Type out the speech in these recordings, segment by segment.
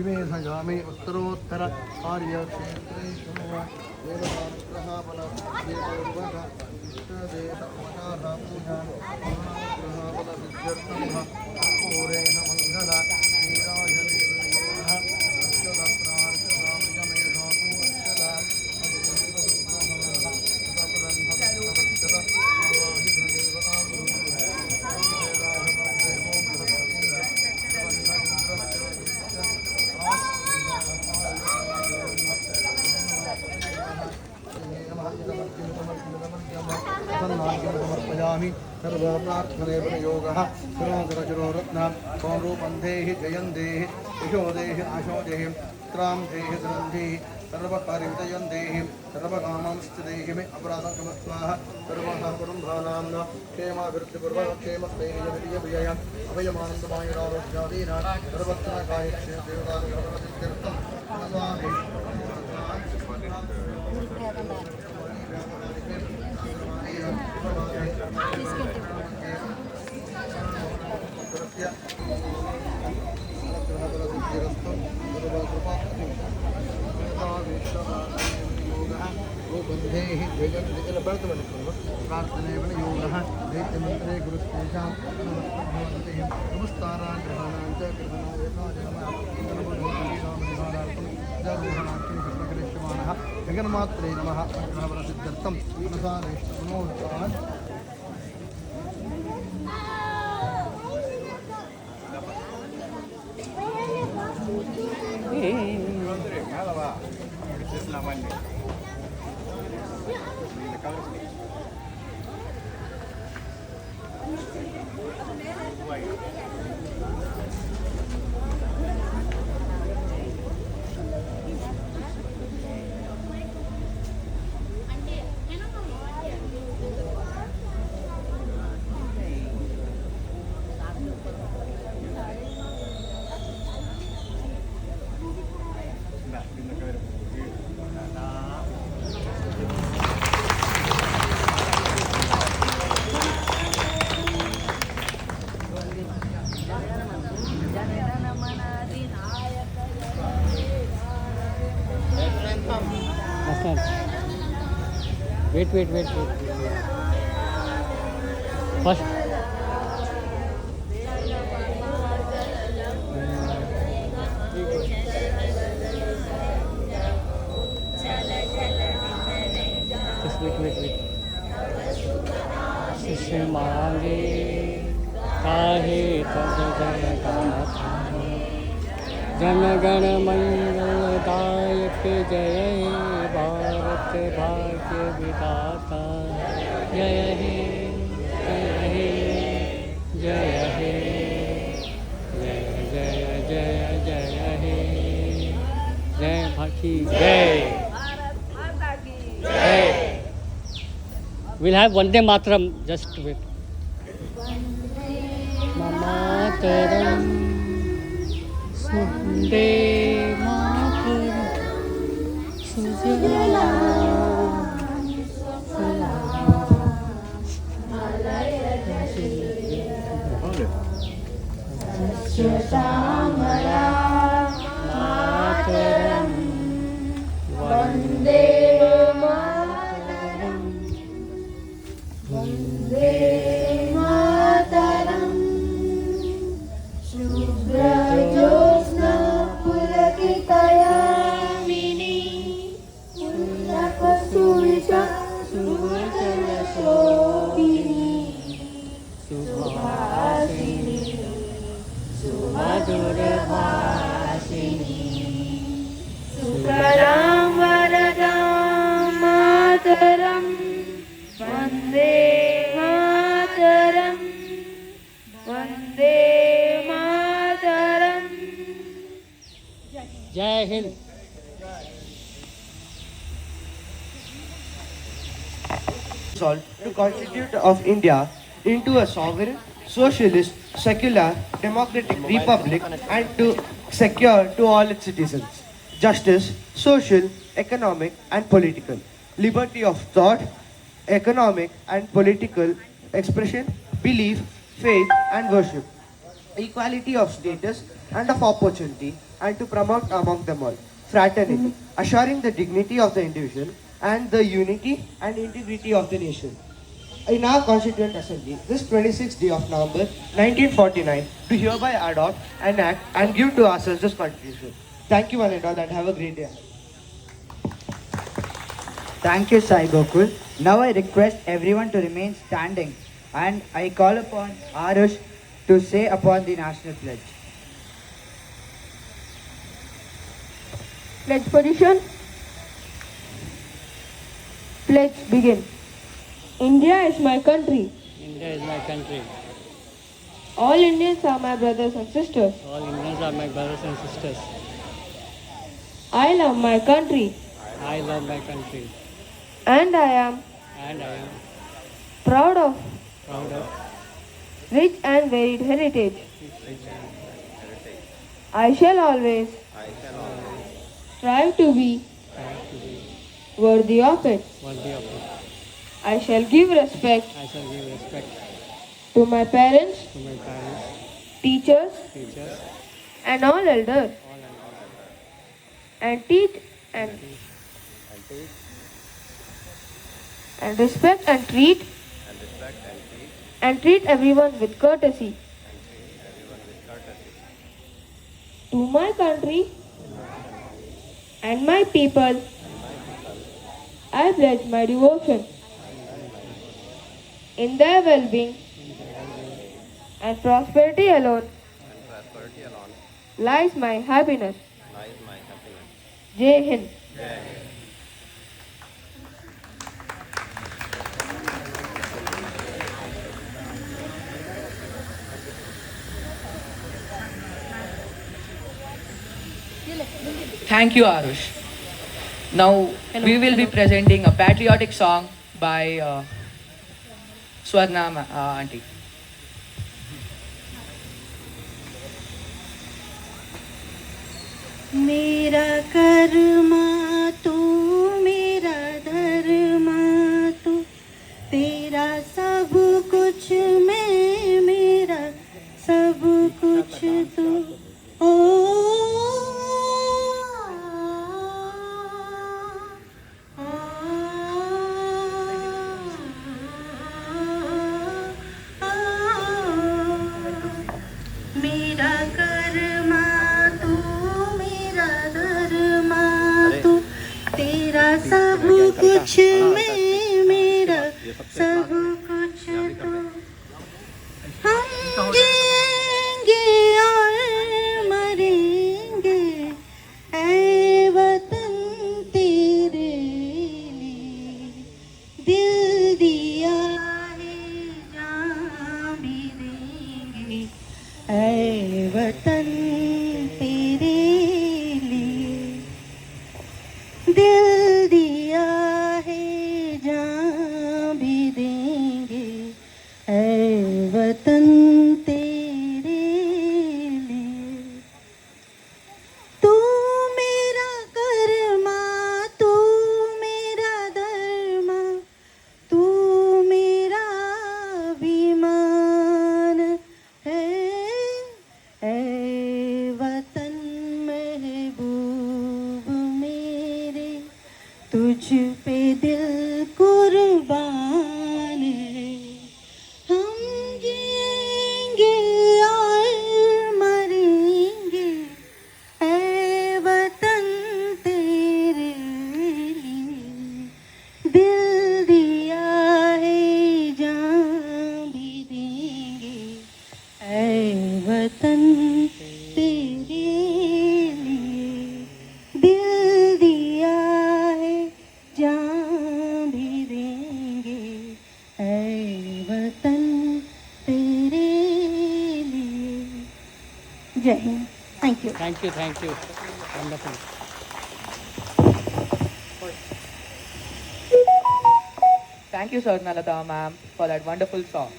इमे सजामि उत्तरोत्तर कार्यक्षेत्रेषु पूरेण मङ्गल समर्पयामि सर्वप्रार्थनेपन योगः सुरोगरचुरोरत्नां कौरूपन्धेहि जयन्देहि यशोदेहि आशोदेहि त्रां देहि दरन्धेहि सर्वकार्यविजयन्देहि सर्वकामांश्चिदेहि मे अपराधं क्षमस्वाहा सर्वः कुटुम्बानां क्षेमाभिवृद्धिपूर्वक्षेमस्थैर्यविजयविजय अभयमानन्दमायुरारोग्यादीनां सर्वत्र प्रार्थनेपन योगः दैत्यमन्त्रे गुरुस्तेषां नमस्कारान् ग्रहाणां च ग्रहणार्थं जगन्मात्रे नमः प्रसिद्ध्यर्थं मनसा मनोहरान् Wait. First. Just wait. शिष्य मांगे काहे तब जन गाथा जन गण मंगलदायक जय भारत भाग्य विधाता जय हे जय हे जय हे जय हे जय भाकी जय जय. We'll have Vande Mataram. Just wait. Mataram Vande Mataram Shamara Mataram Vande Mataram Vande Mataram Shubhra Jyotsna Pulakitayamini Pullakasurisha Subhajana Shobhini Subhasini Madhurabhasini Sukaram Varadam Mataram Vande Mataram Vande Mataram. Jai Hind. To constitute of India into a sovereign, socialist, secular, democratic republic and to secure to all its citizens justice, social, economic and political, liberty of thought, economic and political expression, belief, faith and worship. equality of status and of opportunity, and to promote among them all fraternity, assuring the dignity of the individual and the unity and integrity of the nation. In our Constituent Assembly, this 26th day of November 1949, to hereby adopt, enact, and give to ourselves this Constitution. Thank you one and all, and have a great day. Thank you, Sai Gokul. Now I request everyone to remain standing and I call upon Arush to say upon the national pledge. Pledge position. Pledge begin. India is my country. India is my country. All Indians are my brothers and sisters. All Indians are my brothers and sisters. I love my country I love my country. and I am And I am proud of proud of rich and varied heritage. I shall always strive to be worthy of it. worthy of it. I shall give respect I shall give respect to my parents, to my parents, teachers, teachers, and all elders, and teach and respect and treat everyone with courtesy. To my country and my people, I pledge my devotion. In their well-being and prosperity alone lies my happiness. Jai Hind. Thank you, Arush. Now we will be presenting a patriotic song by Swarna auntie. मेरा कर्मा तू मेरा धर्मा तू तेरा सब कुछ मैं मेरा सब कुछ तू ओ मेरा कर्मा तू मेरा धर्मा तू तेरा सब कुछ मैं मेरा सब कुछ तू हम जिएंगे और मरेंगे ऐ वतन तेरे लिए दिल दिया है जान भी देंगे ऐ वतन तेरे लिए दिल दिया है जान भी देंगे ऐ वतन तेरे लिए तू मेरा कर्मा तू मेरा धर्मा तू मेरा अभिमान है ऐ वतन महबूब मेरे तुझ पे दिल कुर्बान है हम जिएंगे और मरेंगे ऐ वतन तेरे लिए दिल दिया है जान भी देंगे ऐ वतन तेरे लिए दिल दिया है जान भी देंगे ऐ वतन तेरे लिए जय Hind thank you Thank you, thank you. Wonderful. Thank you, Swarnalata ma'am, for that wonderful song.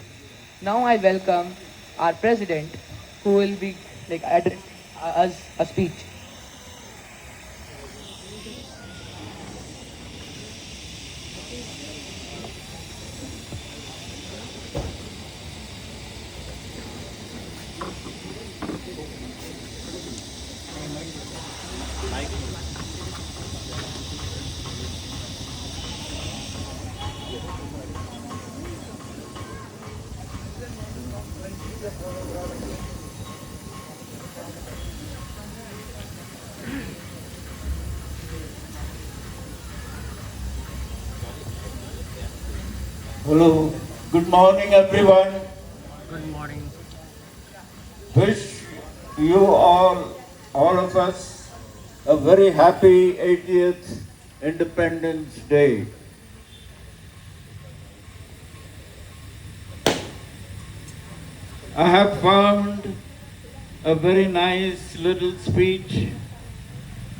Now I welcome our president, who will be addressing us a speech. Hello, good morning everyone. Good morning. Wish you all of us, a very happy 80th Independence Day. I have found a very nice little speech,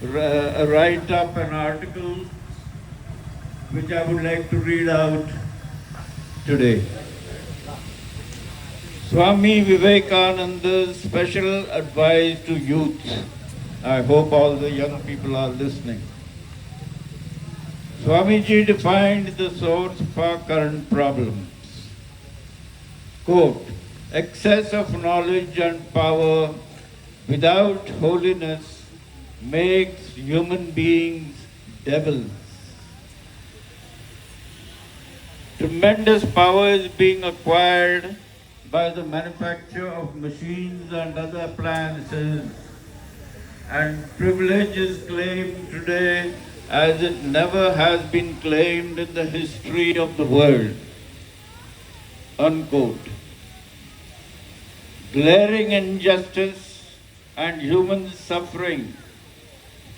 a write-up, an article, which I would like to read out today. Swami Vivekananda's special advice to youth. I hope all the young people are listening. Swamiji defined the source of our current problems. Quote, excess of knowledge and power without holiness makes human beings devils. Tremendous power is being acquired by the manufacture of machines and other appliances, and privilege is claimed today as it never has been claimed in the history of the world. Unquote. Glaring injustice and human suffering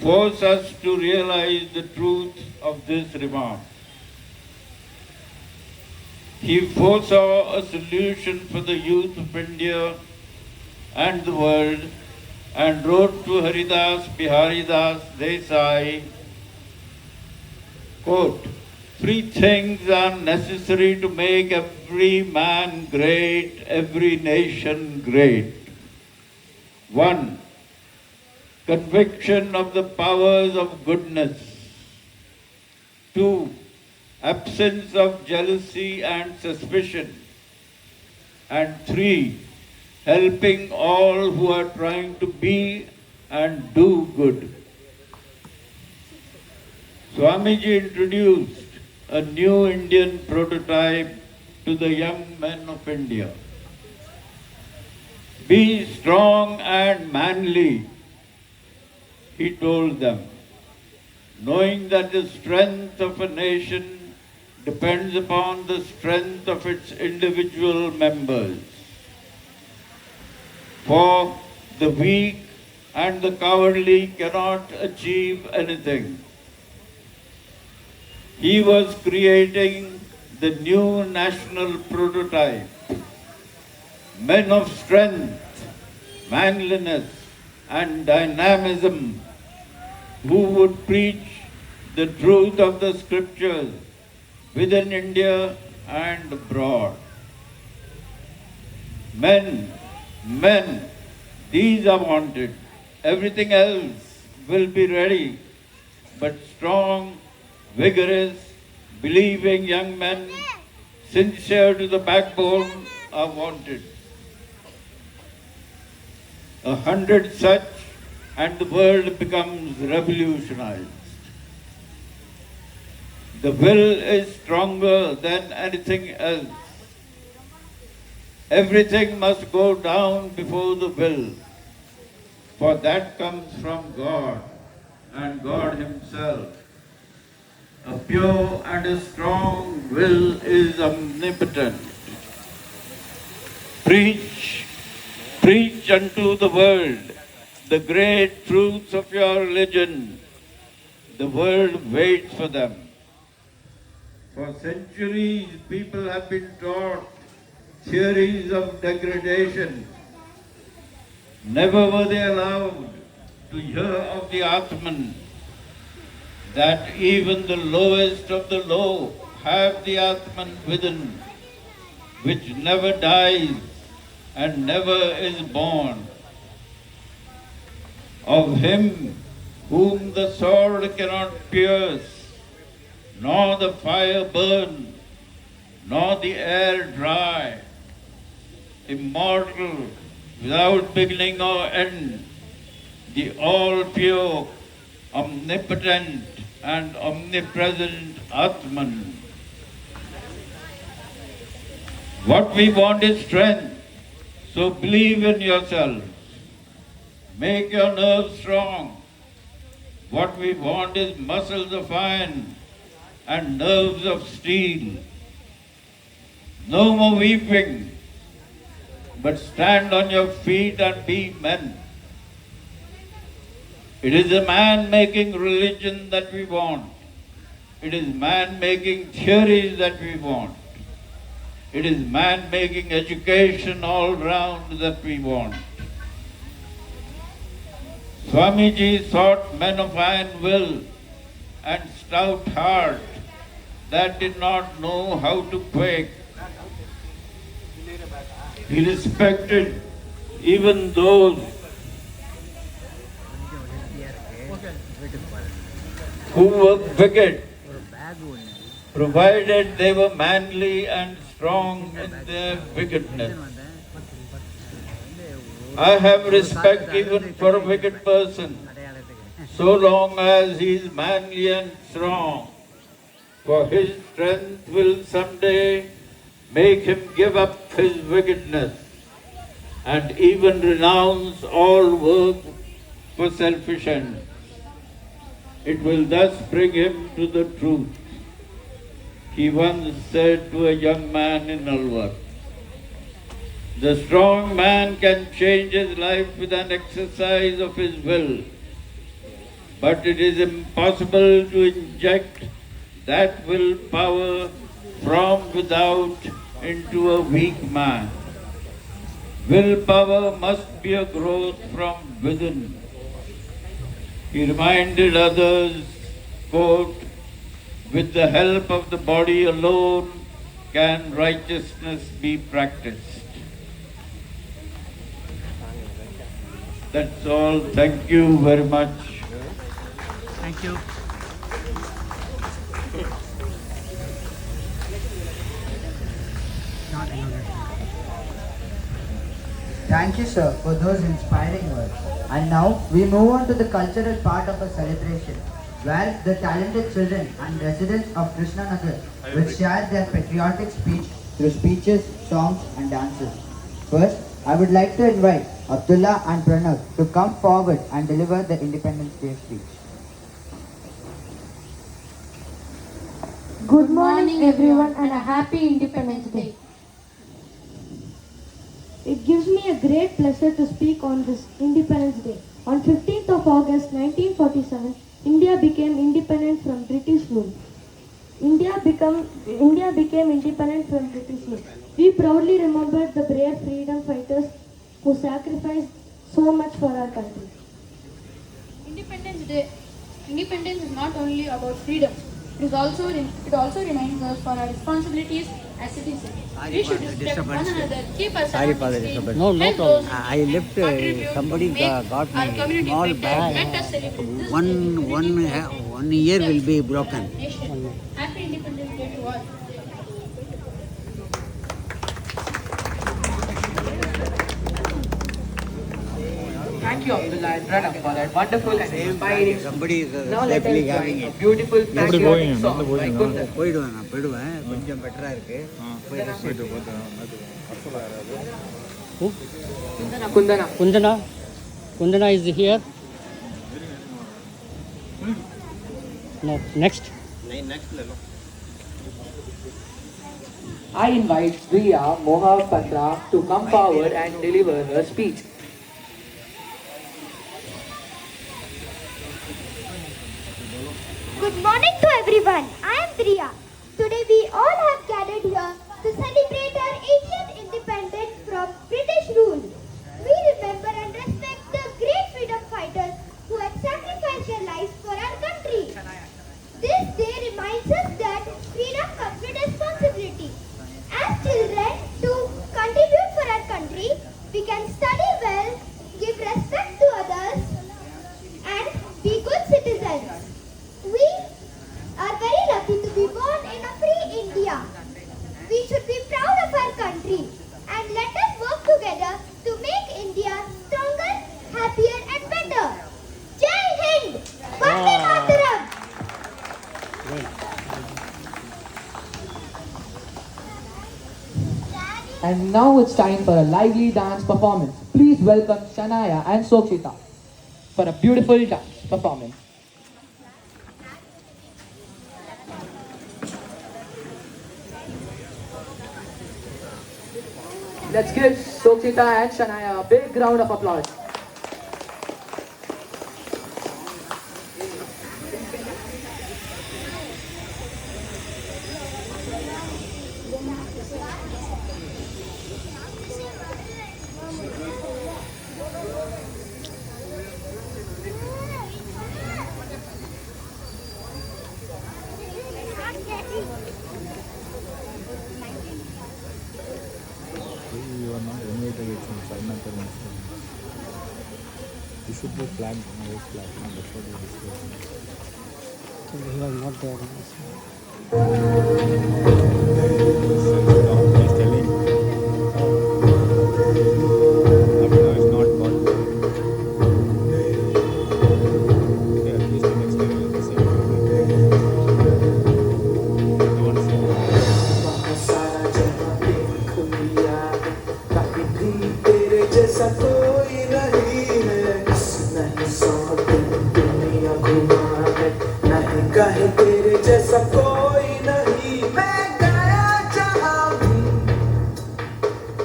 force us to realize the truth of this remark. He foresaw a solution for the youth of India and the world and wrote to Haridas Biharidas Desai, quote, three things are necessary to make every man great, every nation great. 1. Conviction of the powers of goodness. 2. Absence of jealousy and suspicion. And 3. Helping all who are trying to be and do good. Swamiji introduced a new Indian prototype to the young men of India. Be strong and manly, he told them, knowing that the strength of a nation depends upon the strength of its individual members. For the weak and the cowardly cannot achieve anything. He was creating the new national prototype. Men of strength, manliness, and dynamism who would preach the truth of the scriptures within India and abroad. Men, these are wanted. Everything else will be ready, but strong, vigorous, believing young men, sincere to the backbone, are wanted. 100 such and the world becomes revolutionized. The will is stronger than anything else. Everything must go down before the will, for that comes from God and God Himself. A pure and a strong will is omnipotent. Preach unto the world the great truths of your religion. The world waits for them. For centuries, people have been taught theories of degradation. Never were they allowed to hear of the Atman, that even the lowest of the low have the Atman within, which never dies and never is born. Of him whom the sword cannot pierce, nor the fire burn, nor the air dry, immortal, without beginning or end, the all-pure, omnipotent and omnipresent Atman. What we want is strength, so believe in yourself. Make your nerves strong. What we want is muscles of iron and nerves of steel. No more weeping, but stand on your feet and be men. It is a man-making religion that we want. It is man-making theories that we want. It is man-making education all round that we want. Swamiji sought men of iron will and stout heart that did not know how to quake. He respected even those who were wicked, provided they were manly and strong in their wickedness. I have respect even for a wicked person, so long as he is manly and strong, for his strength will someday make him give up his wickedness and even renounce all work for selfish ends. It will thus bring him to the truth. He once said to a young man in Alwar, "The strong man can change his life with an exercise of his will, but it is impossible to inject that willpower from without into a weak man. Willpower must be a growth from within." He reminded others, quote, "With the help of the body alone can righteousness be practiced." That's all. Thank you very much. Thank you. Thank you, sir, for those inspiring words. And now we move on to the cultural part of a celebration, where the talented children and residents of Krishnanagar will share their patriotic speech through speeches, songs, and dances. First, I would like to invite Abdullah and Pranav to come forward and deliver the Independence Day speech. Good morning everyone and a happy Independence Day. It gives me a great pleasure to speak on this Independence Day. On 15th of August 1947, India became independent from British rule. India became independent from British rule. We proudly remember the brave freedom fighters who sacrificed so much for our country. Independence is not only about freedom. It also reminds us for our responsibilities as citizens. We should respect one another, keep our surroundings clean, No help problem. those I left contribute somebody to make got our me community small better. bag. Let us celebrate this One year will be broken. nation. Happy Independence Day to all. Thank you, Abdullah and Pranav, for that wonderful and inspiring. Somebody is Now let us definitely join having a it. beautiful patriotic song by Kundan. போயிடுவேன் கொஞ்சம் பெட்டரா இருக்கு Who? Kundana. Kundana is here. No, next. I invite Priya Mohapatra to come forward and deliver her speech. Good morning to everyone. I am Priya. Today we all have gathered here to celebrate our 80th independence from British rule. We remember and respect the great freedom fighters who have sacrificed their lives for our country. This day reminds us that freedom comes with responsibility. As children, to contribute for our country, we can study well, give respect to others, and be good citizens. We are very lucky to be born in a free India. We should be proud of our country and let us work together And now it's time for a lively dance performance. Please welcome Shania and Sokshita for a beautiful dance performance. Let's give Sokshita and Shania a big round of applause. You are not invited with some China permission. You should be flagged on this platform. That's what we discussed. So he was not there. He's telling. Abhinav is not called. Okay, at least the next time will be the same. No one जैसा कोई नहीं है नहीं सौ दिन दुनिया घुमा है नहीं कहीं तेरे जैसा कोई नहीं मैं गया जहाँ भी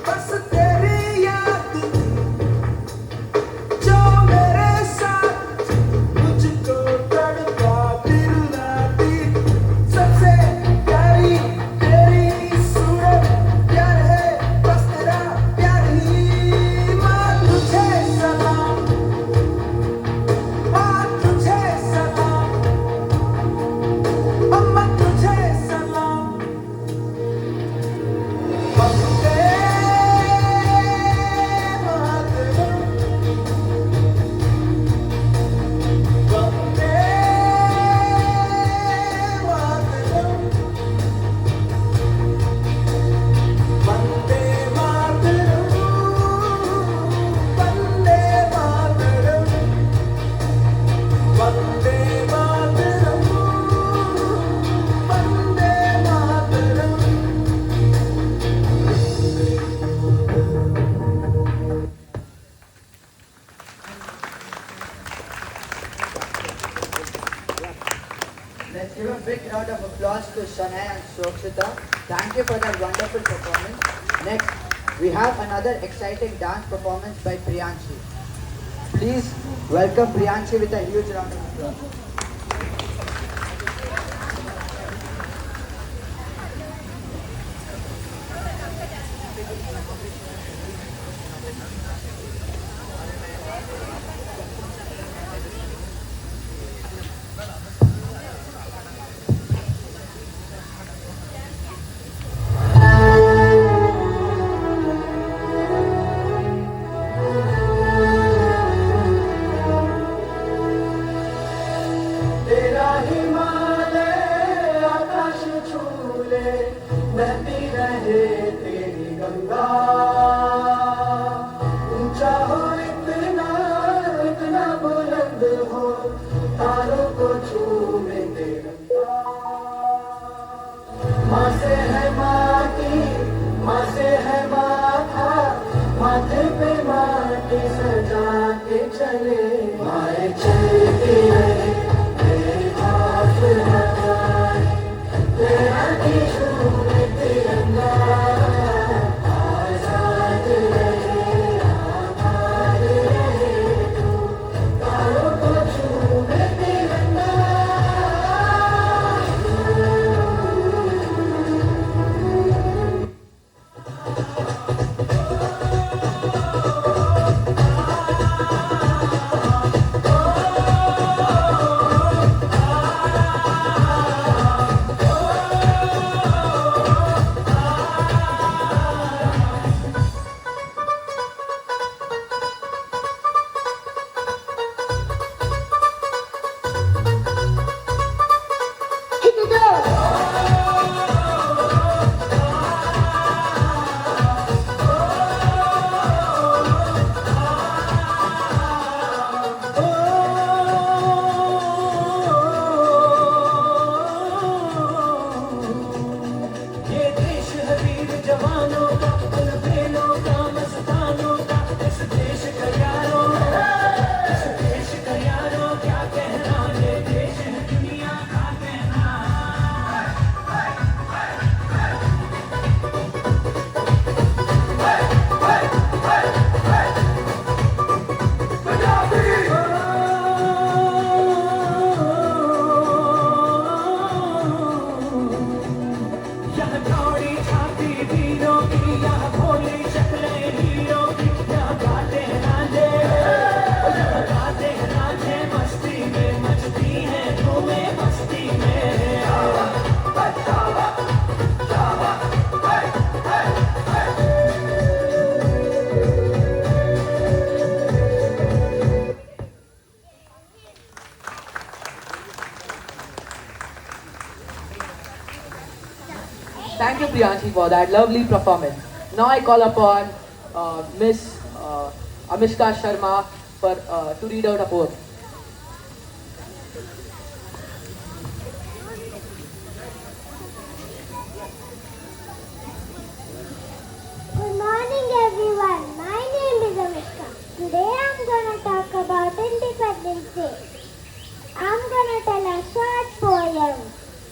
बस तेरी याद थी जो मेरे साथ मुझको तड़पा दिल लाती सबसे प्यारी तेरी सूरत प्यार है बस तेरा प्यार ही Let's give a big round of applause to Shania and Sokshita. Thank you for that wonderful performance. Next, we have another exciting dance performance by Priyanshi. Please welcome Priyanshi with a huge round of applause. तेरा हिमालय आकाश छूले बहती रहे तेरी गंगा ऊंचा हो इतना इतना बुलंद हो तारों को छूने तेरा माँ से है माटी माँ से है माथा माथे पे माटी सजा के चले माए चलती रहे Priyanshi for that lovely performance. Now I call upon Miss Amishka Sharma for to read out a poem. Good morning everyone. My name is Amishka. Today I'm gonna talk about Independence Day. I'm gonna tell a short poem.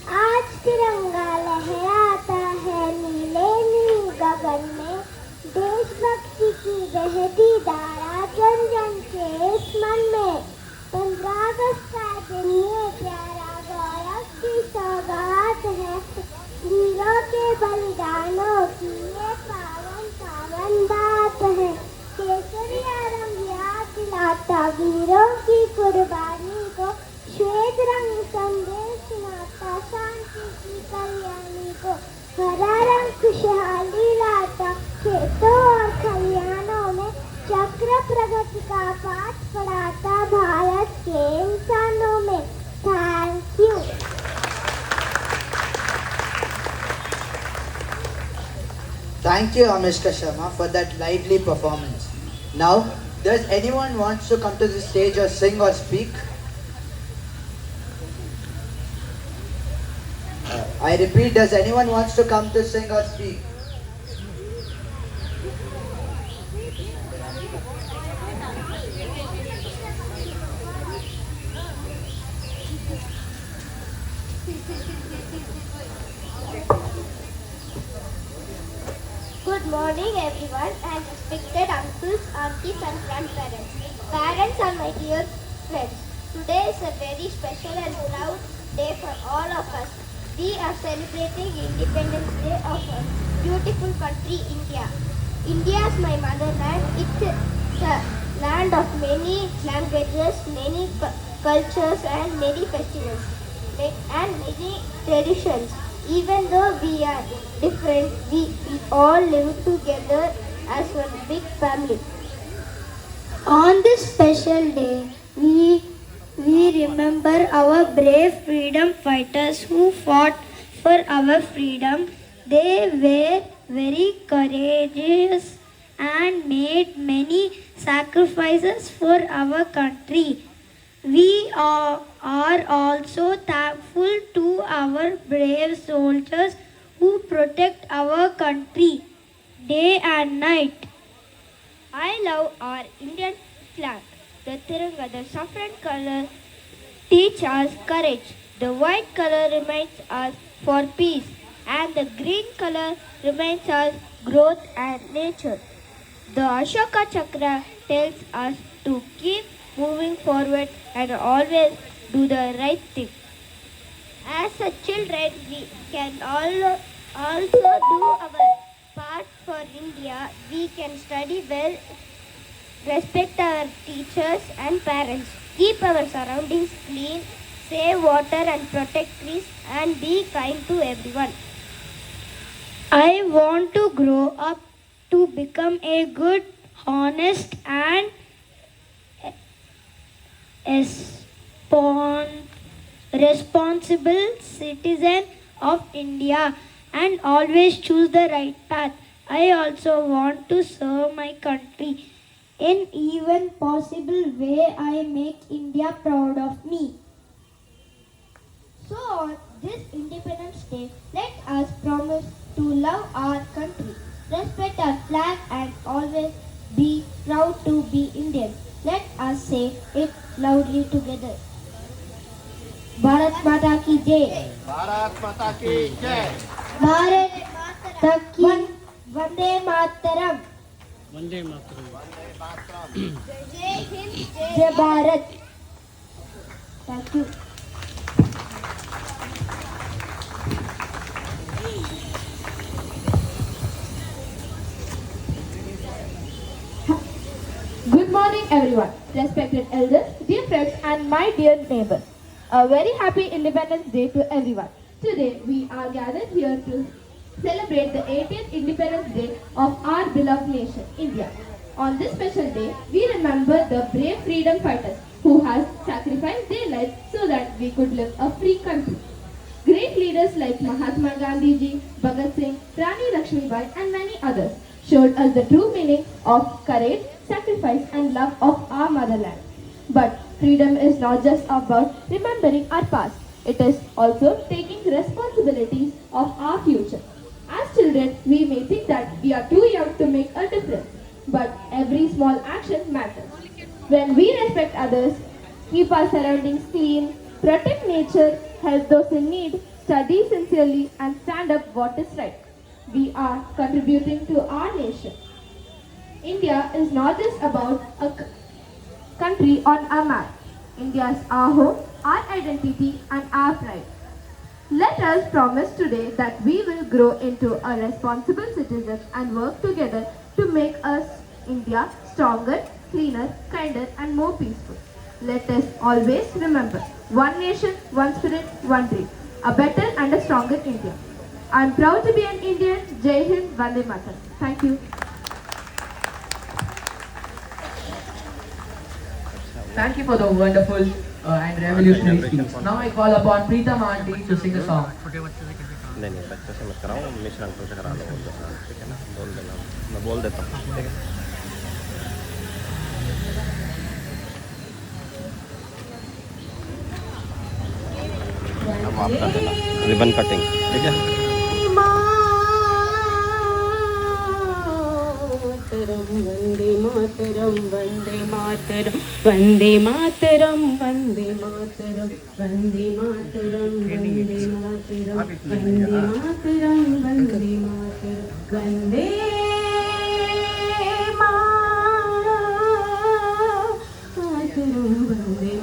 आज तिरंगा लहराता है नीले नीले गगन में, देशभक्ति की बहती धारा जन जन के इस मन में। 15 अगस्त का दिन ये प्यारा गौरव की सौगात है, वीरों के बलिदानों की ये पावन पावन बात है। केसरिया रंग याद दिलाता वीरों की कुर्बानी को, श्वेत रंग संदेश सुनाता शांति की कल्याणी को। हरा रंग खुशहाली लाता खेतों और खलिहानों में, चक्र प्रगति का पाठ पढ़ाता भारत के इंसानों में। Thank you. Thank you, Amishka Sharma, for that lively performance. Now, does anyone wants to come to the stage or sing or speak? I repeat, does anyone wants to come to sing or speak? Good morning everyone and respected uncles, aunties and grandparents. Parents are my dear friends. Today is a very special and proud day for all of us. We are celebrating Independence Day of our beautiful country, India. India is my motherland. It's a land of many languages, many cultures and many festivals and many traditions. Even though we are different, we all live together as one big family. On this special day, we remember our brave freedom fighters who fought for our freedom. They were very courageous and made many sacrifices for our country. We are also thankful to our brave soldiers who protect our country day and night. I love our Indian flag. The Tiranga, the saffron color, teach us courage. The white color reminds us for peace, and the green color reminds us growth and nature. The Ashoka Chakra tells us to keep moving forward and always do the right thing. As a children, we can also do our part for India. We can study well, respect our teachers and parents, keep our surroundings clean, save water and protect trees, and be kind to everyone. I want to grow up to become a good, honest and responsible citizen of India and always choose the right path. I also want to serve my country in even possible way. I make India proud of me. So on this Independence Day, let us promise to love our country, respect our flag and always be proud to be Indian. Let us say it loudly together. Bharat Mata ki Jai. Bharat Mata ki Jai. Bharat Mata ki Vande Mataram. Vande Mataram. Jai Hind, Jai Bharat. Thank you. Good morning everyone, respected elders, dear friends and my dear neighbors. A very happy Independence Day to everyone. Today we are gathered here to celebrate the 80th Independence Day of our beloved nation, India. On this special day, we remember the brave freedom fighters who have sacrificed their lives so that we could live a free country. Great leaders like Mahatma Gandhi ji, Bhagat Singh, Rani Lakshmibai and many others showed us the true meaning of courage, sacrifice and love of our motherland. But freedom is not just about remembering our past. It is also taking responsibilities of our future. As children, we may think that we are too young to make a difference, but every small action matters. When we respect others, keep our surroundings clean, protect nature, help those in need, study sincerely and stand up what is right, we are contributing to our nation. India is not just about a country on a map. India is our home, our identity and our pride. Let us promise today that we will grow into a responsible citizen and work together to make us India stronger, cleaner, kinder and more peaceful. Let us always remember, one nation, one spirit, one dream. A better and a stronger India. I am proud to be an Indian. Jai Hind, Vande Mataram. Thank you. Thank you for the wonderful and revolutionary speech. Now I call upon Preetham Aunty to sing a song. नहीं नहीं बच्चों से मत कराओ मिश्र uncle से करा लो ठीक है ना बोल देना मैं बोल देता हूँ ठीक है अब आप कर देना रिबन कटिंग ठीक है वंदे मातरम वंदे मातरम वंदे मातरम वंदे मातरम वंदे मातरम वंदे मातरम वंदे मातरम वंदे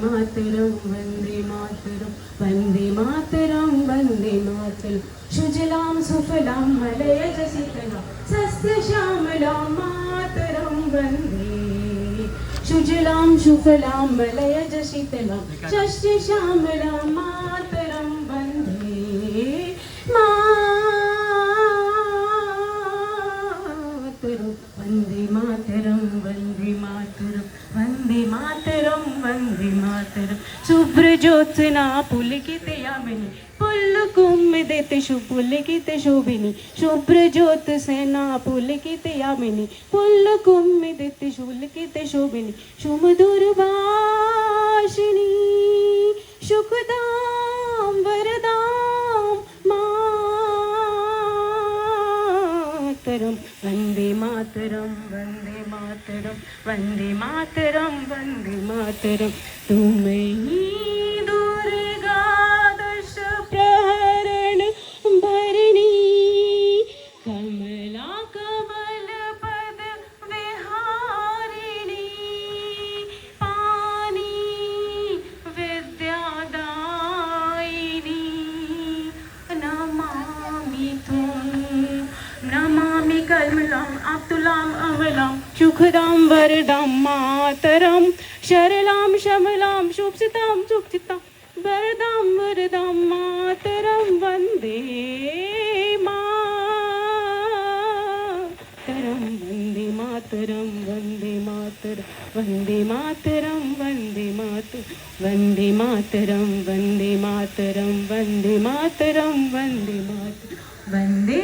मातरम वंदे मातरम वंदे मातरम वंदे मातरम सुजलाम सुफलाम मलयज शीतलाम सस्य श्यामलाम मातरम वंदे सुजलाम सुफलाम मलयज शीतलाम सस्य श्यामलाम मातरम वंदे मातरम वंदे मातरम वंदे मातरम वंदे मातरम वंदे मातरम शुभ्र ज्योत्स्ना पुलकित यामिनी पुल्लकुम्मिदित पुलकित शोभिनी शुभ्र ज्योत्स्ना पुलकित यामिनी पुल्लकुम्मिदित पुलकित शोभिनी सुमधुर भाषिणी सुखदां वरदां मातरम वंदे मातरम वंदे मातरम वंदे मातरम वंदे मातरम तुम्हें ही दुर्गा दश प्रहरण भरणी कमला कमल पद विहारिणी पानी विद्यादायिनी नमामि तुम नमामि कमलाम अब्दुलाम अमलाम सुखदाम वरदाम मातरम शरलाम शमलाम शुभसिताम सुखसिताम वरदाम वरदाम मातरम वंदे मातरम वंदे मातरम वंदे मातरम वंदे मातरम वंदे मातरम वंदे मातरम वंदे मातरम वंदे मातरम वंदे मातरम वंदे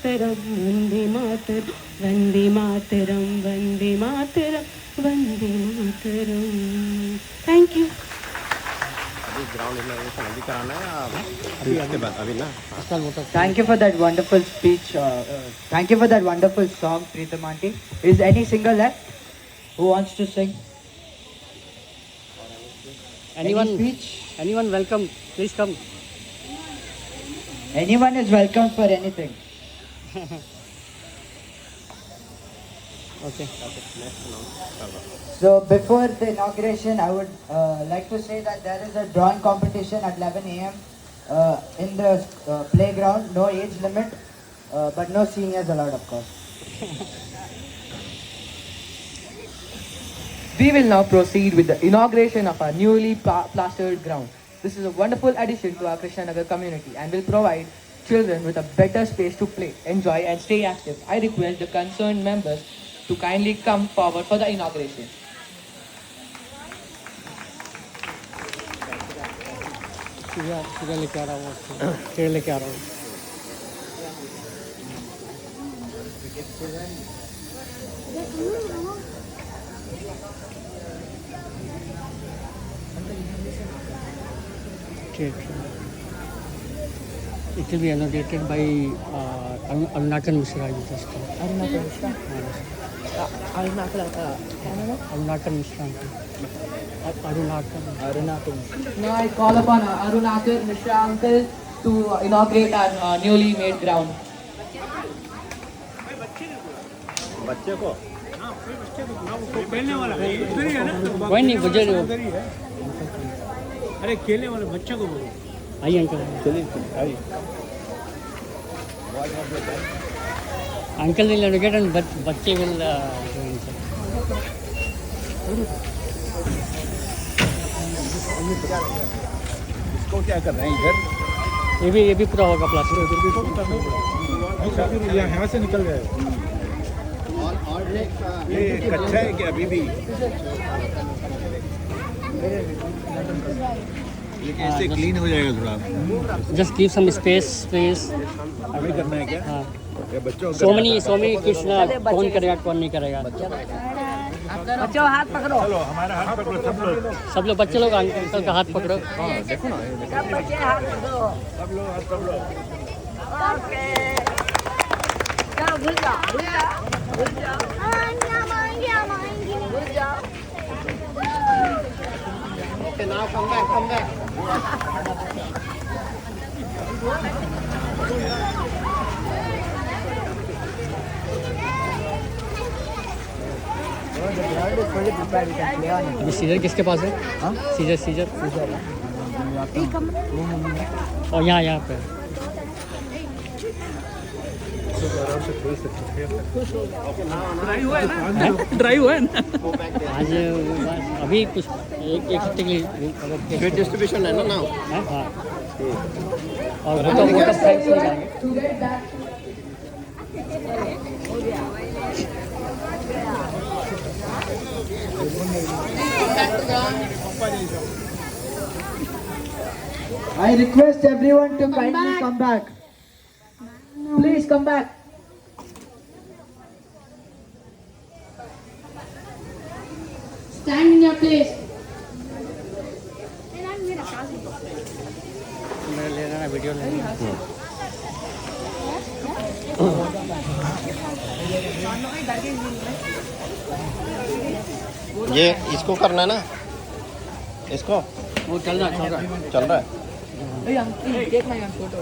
मातरम वंदे मातरम वंदे मातरम वंदे मातरम वंदे मातरम थैंक यू अभी ग्राउंड इनॉग्रेशन अभी कराना है अभी इसके बाद अभी ना Thank you for that wonderful speech. Thank you for that wonderful song, Preetham Aunty. Is any singer left who wants to sing? Anyone? Any speech? Anyone welcome? Please come. Anyone is welcome for anything. Okay. So before the inauguration, I would like to say that there is a drawing competition at 11 a.m. In the playground. No age limit, but no seniors allowed, of course. We will now proceed with the inauguration of our newly plastered ground. This is a wonderful addition to our Krishnanagar community and will provide children with a better space to play, enjoy and stay active. I request the concerned members to kindly come forward for the inauguration. सीधा लेके आ रहा हूँ, फिर लेके आ रहा हूँ। ठीक है। It will be annotated by Arunachal Mishra. Arunachal Mishra? Arunachal Mishra. Arunachal. Now I call upon Arunachal Mishra uncle to inaugurate our newly made ground. बच्चे को खेलने वाला इधर ही है ना, कोई नहीं गुजर इधर ही है। अरे खेलने वाले बच्चे को बोलो। आइए अंकल, चलिए आइए। अंकल will educate and बच्चे will इसको क्या कर रहे हैं इधर? ये भी पूरा होगा प्लास्टर। यहाँ से निकल गए। ये कच्चा है क्या अभी भी? लेकिन इससे क्लीन हो जाएगा थोड़ा। Just give some space, please. अभी करना है क्या? हाँ। या बच्चों So many किड्स ना, कौन करेगा कौन नहीं करेगा। बच्चों हाथ पकड़ो। चलो हमारा हाथ पकड़ो सब लोग। सब लोग बच्चे लोग अंकल का हाथ पकड़ो। हाँ देखो ना। सब बच्चे हाथ पकड़ो। सब लोग हाथ पकड़ो। ओके। चलो भूल जाओ, भूल जाओ, भूल जाओ। भूल जाओ। Okay, now come back. अभी सीजर किसके पास है? हाँ सीजर और यहाँ पे ड्राई हुआ है ना? आज अभी कुछ एक डिस्ट्रीब्यूशन है ना नाउ। हाँ और वो तो साइड से जाएंगे। I request everyone to kindly come back. Please come back. Stand in your place. मैं ले रहा वीडियो ले ये इसको करना है ना, इसको वो चल रहा है। Hey, uncle, take my photo.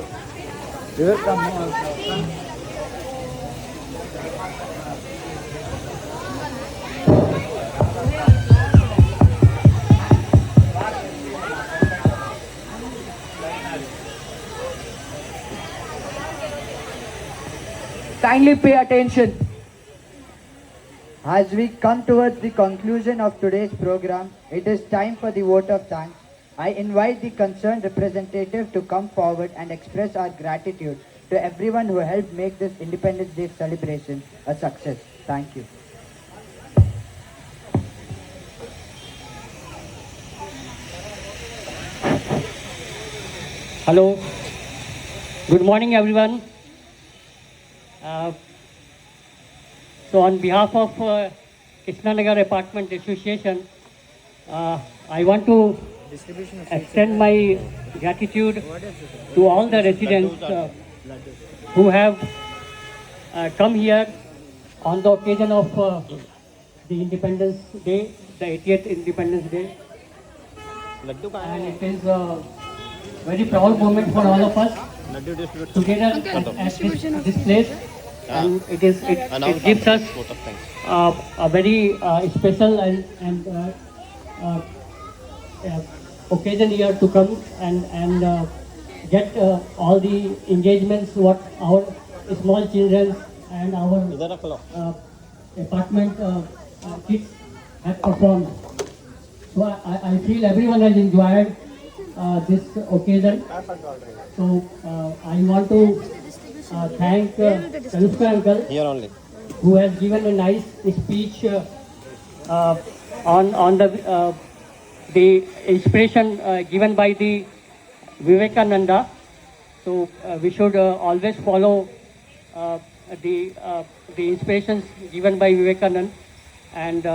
Kindly pay attention. As we come towards the conclusion of today's program, it is time for the vote of thanks. I invite the concerned representative to come forward and express our gratitude to everyone who helped make this Independence Day celebration a success. Thank you. Hello. Good morning, everyone. So on behalf of Krishnanagar Apartment Association, I want to extend my gratitude to all the residents who have come here on the occasion of the Independence Day, the 80th Independence Day. And it is a very proud moment for all of us together at this place. And it gives us a very special and occasion here to come and get all the engagements what our small children and our apartment kids have performed. So I feel everyone has enjoyed this occasion. So I want to thank Kanushka uncle here only, who has given a nice speech on the inspiration given by the Vivekananda. So we should always follow the inspirations given by Vivekananda, and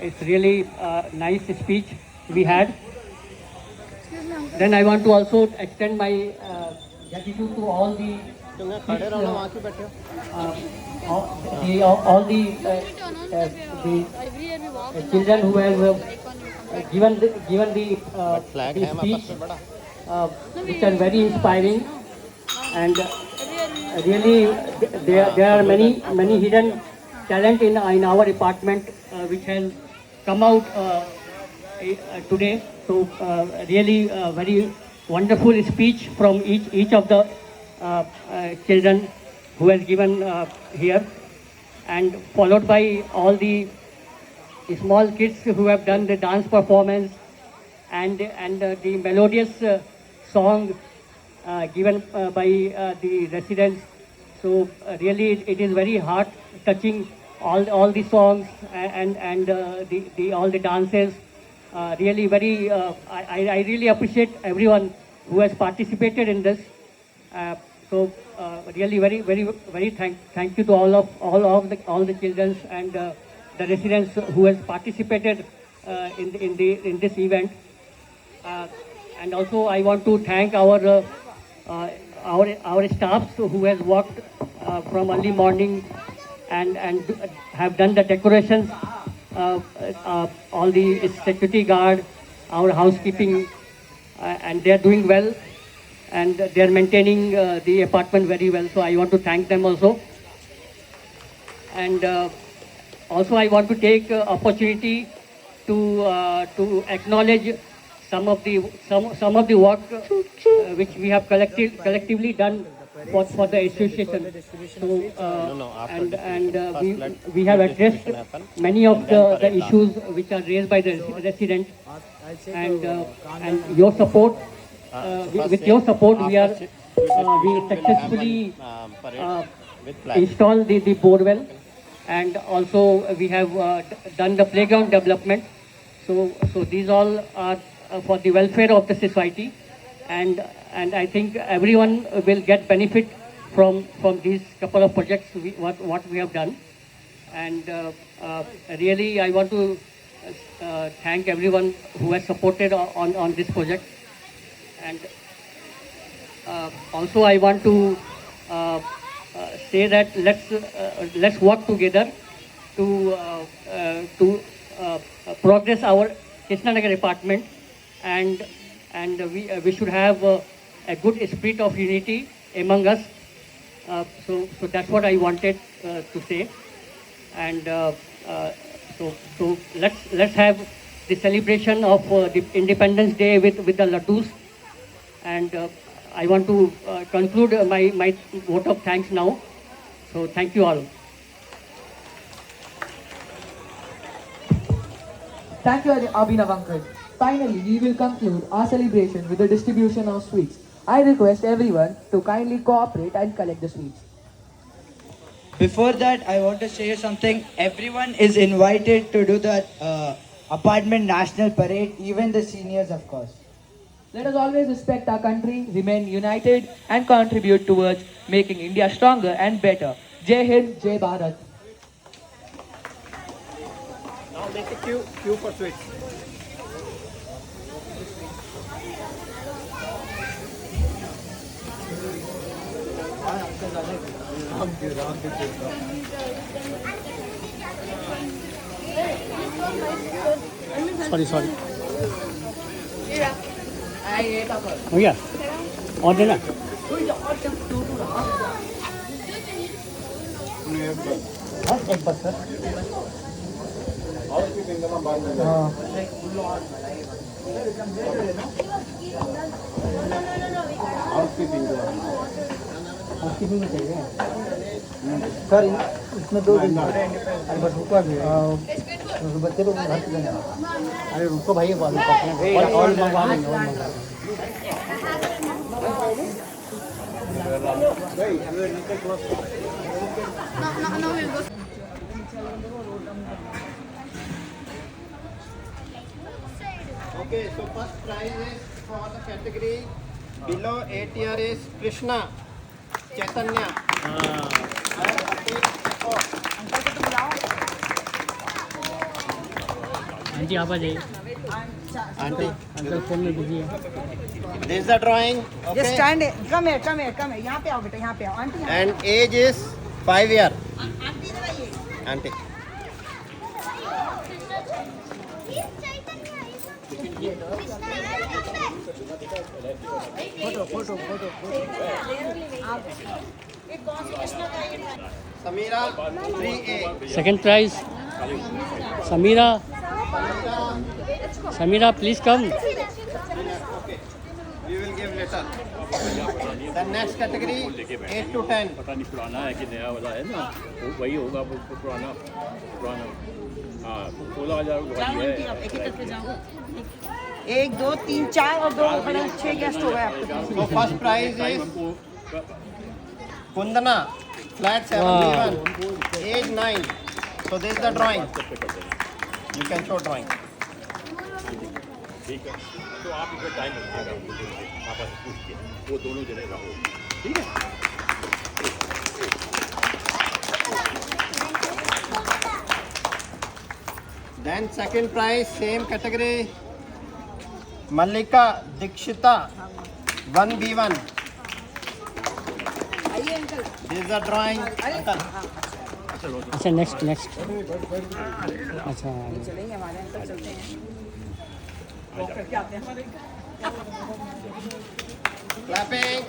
it's really nice speech we had. Then I want to also extend my gratitude to all the children who have given the speech, which are very inspiring, and really there are many hidden talent in our department which has come out today. So really very wonderful speech from each of the children who has given here, and followed by all the small kids who have done the dance performance and the melodious song given by the residents. So really it is very heart touching, all the songs and all the dances. Really very I really appreciate everyone who has participated in this. So really very thank you to all the children and the residents who has participated in this event. And also I want to thank our staffs who has worked from early morning and have done the decorations, all the security guard, our housekeeping, and they are doing well, and they are maintaining the apartment very well. So I want to thank them also. And also I want to take opportunity to acknowledge some of the work which we have collectively done for the association. So we have addressed many of the issues which are raised by the residents, and your support, with your support we successfully installed the borewell, and also we have done the playground development. So these all are for the welfare of the society, and I think everyone will get benefit from these couple of projects what we have done. And really I want to thank everyone who has supported on this project. And also I want to say that let's work together to progress our Krishnanagar department, and we should have a good spirit of unity among us. So that's what I wanted to say. And so let's have the celebration of the Independence Day with the laddus. And I want to conclude my vote of thanks now. So thank you all. Thank you, Abhinav uncle. Finally, we will conclude our celebration with the distribution of sweets. I request everyone to kindly cooperate and collect the sweets. Before that, I want to say something. Everyone is invited to do the apartment national parade, even the seniors, of course. Let us always respect our country, remain united, and contribute towards making India stronger and better. Jai Hind, Jai Bharat. Now make a queue for sweets. Sorry. Oh yeah. Order na. एक बार sir. Housekeeping में चाहिए sir. इसमें 2 दिन अरे बस रुको अभी बच्चे लोग घर पे जाना. अरे रुको भाई, और मंगवा लेंगे. Okay, so first prize is for the category Below 8 year is Krishna Chaitanya. Aunty आप आ जाइए। Auntie, अंकल फोन में बिजी है। this is the drawing. Okay. Just stand here. Come here, come here, come here. यहाँ पे आओ बेटा, यहाँ पे आओ। आंटी यहाँ And age is 5 year. Auntie. Photo photo photo Samira 3A. Second prize Samira. Samira please come. We will give later. The next category 8 to 10. पता नहीं पुराना है कि नया वाला है ना, वो वही होगा, वो पुराना पुराना। हाँ 16,000 जाओ आंटी आप एक एक करके जाओ। 1 2 3 4 और 2 बड़े 6 गेस्ट हो गए आपके पास। So first prize is Kundana, flat 7B1, age 9. So this is the drawing. You can show drawing. ठीक है, तो आप इधर टाइम लगेगा, पापा से पूछ के वो दोनों जने रहो, ठीक है। Then second prize, same category, Mallika Dikshita 1B1. आइए uncle. This is the drawing. Uncle. अच्छा नेक्स्ट नेक्स्ट। अच्छा चलेंगे हमारे अंकल चलते हैं। वॉक करके आते हैं हमारे। Clapping.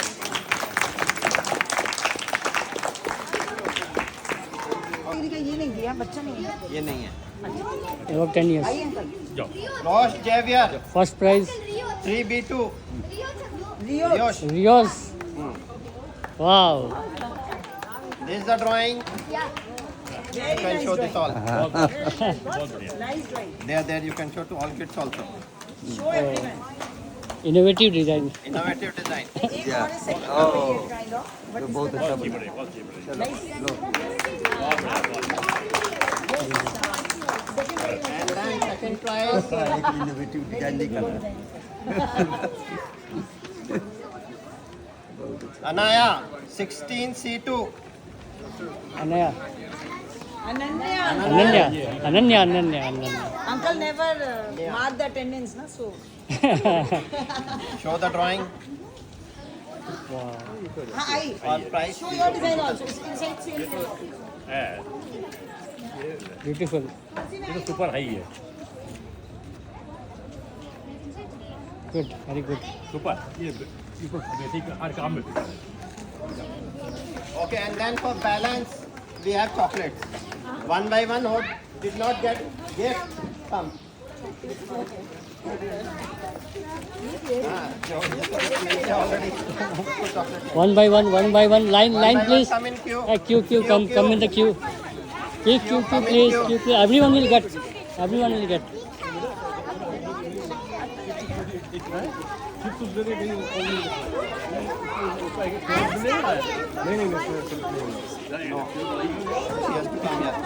ये नहीं दिया, बच्चा नहीं है। ये नहीं है। एवो 10 आइए years. Uncle. Rosh Javier first prize 3B2. Leo. Yosh. Rios. Wow. This is the drawing. You can show this all. Nice drawing. There you can show to all kids also. Show everyone. Innovative design. Innovative design. बहुत अच्छा And then second prize. Innovative design नहीं कर रहा। Anaya 16C2. अनया Ananya. Ananya Ananya Ananya Ananya. Uncle never mark the attendance, na so. Show the drawing. हाँ आई। Or prize. Show your design also. Inside same. Beautiful. ये तो super high है, गुड वेरी गुड। सुपर। ये basic हर काम में। Okay, and then for balance, we have chocolates. One by one, who did not get gift, come. Already. One by one, line One by one, please. come in queue. Queue, come in the queue. Queue, please, queue. Everyone will get. Everyone will get. She has to come here.